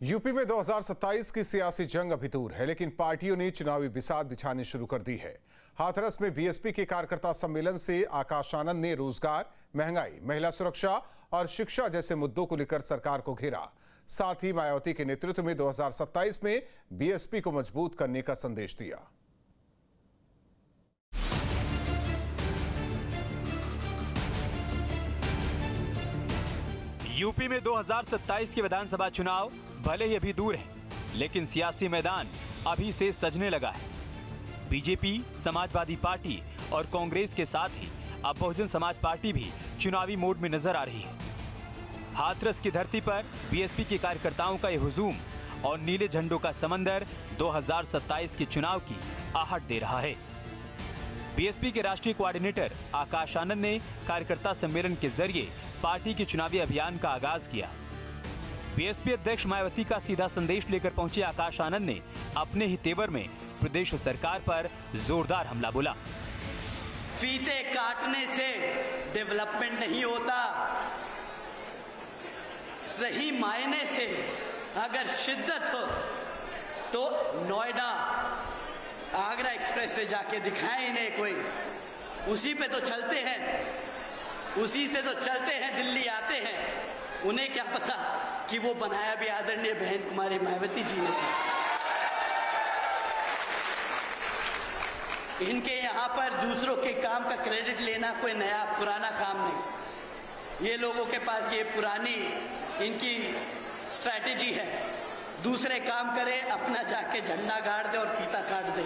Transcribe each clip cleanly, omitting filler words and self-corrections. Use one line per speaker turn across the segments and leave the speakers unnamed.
UP में 2027 की सियासी जंग अभी दूर है, लेकिन पार्टियों ने चुनावी बिसात बिछानी शुरू कर दी है। हाथरस में बीएसपी के कार्यकर्ता सम्मेलन से आकाश आनंद ने रोजगार, महंगाई, महिला सुरक्षा और शिक्षा जैसे मुद्दों को लेकर सरकार को घेरा। साथ ही मायावती के नेतृत्व में 2027 में बीएसपी को मजबूत करने का संदेश दिया।
यूपी में 2027 के विधानसभा चुनाव भले ही अभी दूर है, लेकिन सियासी मैदान अभी से सजने लगा है। बीजेपी, समाजवादी पार्टी और कांग्रेस के साथ ही अब बहुजन समाज पार्टी भी चुनावी मोड में नजर आ रही है। हाथरस की धरती पर बीएसपी के कार्यकर्ताओं का यह हुजूम और नीले झंडों का समंदर 2027 के चुनाव की आहट दे रहा है। बीएसपी के राष्ट्रीय कोऑर्डिनेटर आकाश आनंद ने कार्यकर्ता सम्मेलन के जरिए पार्टी के चुनावी अभियान का आगाज किया। बीएसपी अध्यक्ष मायावती का सीधा संदेश लेकर पहुंचे आकाश आनंद ने अपने ही तेवर में प्रदेश सरकार पर जोरदार हमला बोला।
फीते काटने से डेवलपमेंट नहीं होता, सही मायने से अगर शिद्दत हो तो नोएडा आगरा एक्सप्रेस से जाके दिखाएं इन्हें कोई, उसी पे तो चलते हैं, उसी से तो चलते हैं, दिल्ली आते हैं। उन्हें क्या पता कि वो बनाया भी आदरणीय बहन कुमारी मायावती जी ने। इनके यहाँ पर दूसरों के काम का क्रेडिट लेना कोई नया पुराना काम नहीं। ये लोगों के पास ये पुरानी इनकी स्ट्रैटेजी है, दूसरे काम करे, अपना जाके झंडा गाड़ दे और फीता काट दे।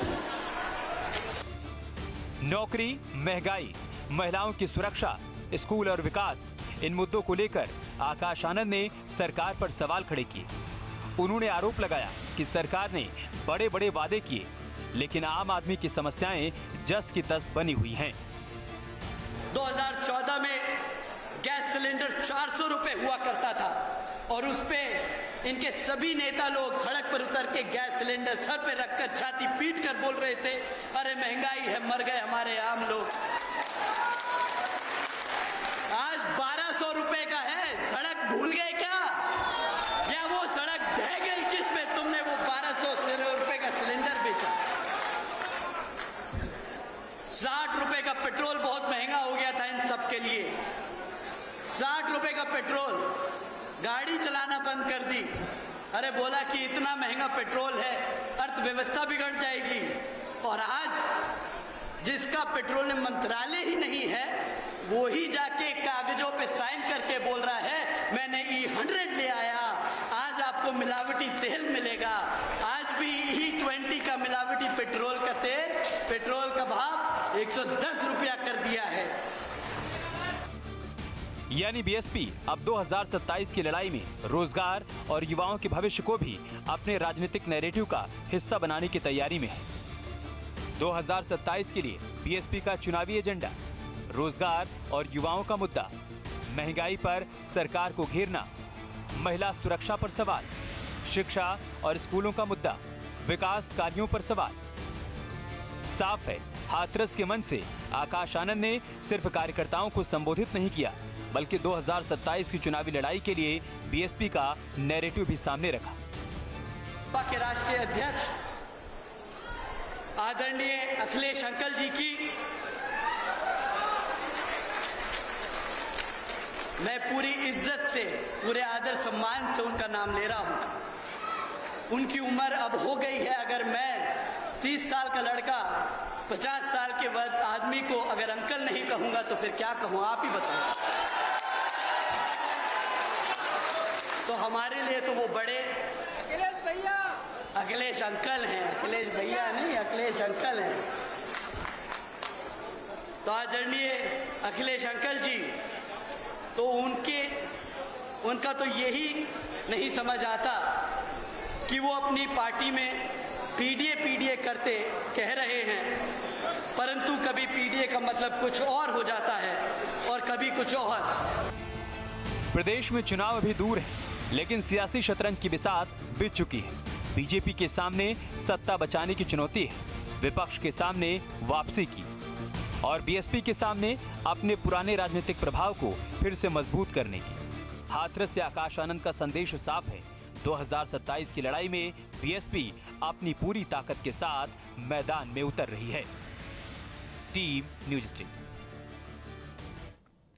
नौकरी, महंगाई, महिलाओं की सुरक्षा, स्कूल और विकास, इन मुद्दों को लेकर आकाश आनंद ने सरकार पर सवाल खड़े किए। उन्होंने आरोप लगाया कि सरकार ने बड़े बड़े वादे किए, लेकिन आम आदमी की समस्याएं जस की तस बनी हुई हैं।
2014 में गैस सिलेंडर 400 रुपए हुआ करता था और उस पे इनके सभी नेता लोग सड़क पर उतर के गैस सिलेंडर सर पे रखकर छाती पीट कर बोल रहे थे, अरे महंगाई है, मर गए हमारे आम लोग। आज 1200 रुपए का है, सड़क भूल गए क्या? या वो सड़क ढह गई जिसमें तुमने वो 1200 रुपए का सिलेंडर बेचा? 60 रुपए का पेट्रोल बहुत महंगा हो गया था इन सब के लिए। 60 रुपए का पेट्रोल, गाड़ी चलाना बंद कर दी। अरे बोला कि इतना महंगा पेट्रोल है, अर्थव्यवस्था बिगड़ जाएगी। और आज जिसका पेट्रोल मंत्रालय ही नहीं है, वो ही जाके कागजों पे साइन करके बोल रहा है मैंने E100 ले आया, आज आपको मिलावटी तेल मिलेगा। आज भी E20 का मिलावटी पेट्रोल का तेल, पेट्रोल का भाव 110 रुपया कर दिया है।
यानी बीएसपी अब 2027 की लड़ाई में रोजगार और युवाओं के भविष्य को भी अपने राजनीतिक नैरेटिव का हिस्सा बनाने की तैयारी में है। 2027 के लिए बीएसपी का चुनावी एजेंडा रोजगार और युवाओं का मुद्दा, महंगाई पर सरकार को घेरना, महिला सुरक्षा पर सवाल, शिक्षा और स्कूलों का मुद्दा, विकास कार्यों पर सवाल। साफ है, हाथरस के मन से आकाश आनंद ने सिर्फ कार्यकर्ताओं को संबोधित नहीं किया, बल्कि 2027 की चुनावी लड़ाई के लिए बीएसपी का नैरेटिव भी सामने रखा।
भाजपा के राष्ट्रीय अध्यक्ष आदरणीय अखिलेश अंकल जी की मैं पूरी इज्जत से, पूरे आदर सम्मान से उनका नाम ले रहा हूं। उनकी उम्र अब हो गई है। अगर मैं 30 साल का लड़का 50 साल के वृद्ध आदमी को अगर अंकल नहीं कहूंगा तो फिर क्या कहूं, आप ही बताएं। तो हमारे लिए तो वो बड़े अखिलेश भैया, अखिलेश अंकल हैं, अखिलेश भैया नहीं, अखिलेश अंकल हैं। तो आदरणीय अखिलेश अंकल जी, तो उनका तो यही नहीं समझ आता कि वो अपनी पार्टी में पीडीए करते कह रहे हैं, परंतु कभी पीडीए का मतलब कुछ और हो जाता है और कभी कुछ और।
प्रदेश में चुनाव अभी दूर है, लेकिन सियासी शतरंज की बिसात बीत चुकी है। बीजेपी के सामने सत्ता बचाने की चुनौती है, विपक्ष के सामने वापसी की, और बीएसपी के सामने अपने पुराने राजनीतिक प्रभाव को फिर से मजबूत करने की। हाथरस से आकाश आनंद का संदेश साफ है, 2027 की लड़ाई में बीएसपी अपनी पूरी ताकत के साथ मैदान में उतर रही है। Team news stream.